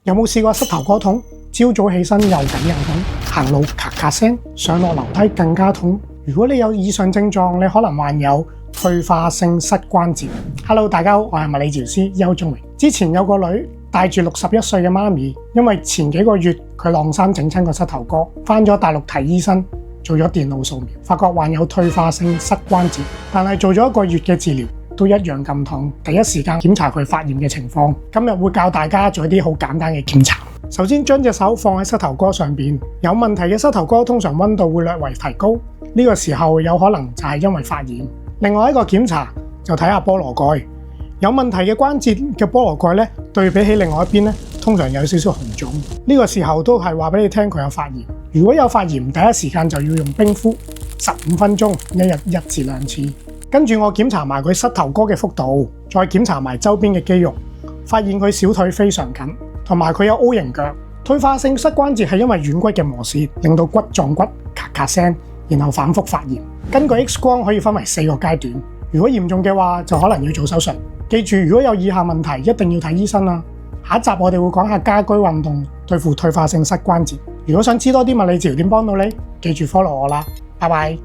有冇試過膝頭哥痛？朝早起身又緊又痛，行路咔咔聲，上落樓梯更加痛。如果你有以上症狀，你可能患有退化性膝關節。Hello， 大家好，我係物理治療師邱宗榮。之前有個女帶住61歲嘅媽咪，因為前幾個月佢晾衫整親個膝頭哥，返咗大陸睇醫生，做咗電腦掃描，發覺患有退化性膝關節，但係做咗1個月嘅治療，都一樣咁痛。第一時間檢查佢發炎嘅情況。今日會教大家做一啲好簡單嘅檢查。首先將隻手放喺膝頭哥上邊，有問題嘅膝頭哥通常溫度會略為提高，呢個時候有可能就係因為發炎。另外一個檢查就睇下菠蘿蓋，有問題嘅關節嘅菠蘿蓋咧，對比起另外一邊咧，通常有少少紅腫，呢個時候都係話俾你聽佢有發炎。如果有發炎，第一時間就要用冰敷15分鐘，一日1至2次。跟住我檢查埋佢膝頭哥嘅幅度，再檢查埋周邊嘅肌肉，發現佢小腿非常緊，同埋佢有 O 型腳。退化性膝關節係因為軟骨嘅磨蝕，令到骨撞骨咔咔聲，然後反覆發炎。根據 X 光可以分為4個階段，如果嚴重嘅話就可能要做手術。記住，如果有以下問題，一定要睇醫生啦。下一集我哋會講下家居運動對付退化性膝關節。如果想知多啲物理治療點幫到你，記住 follow 我啦。拜拜。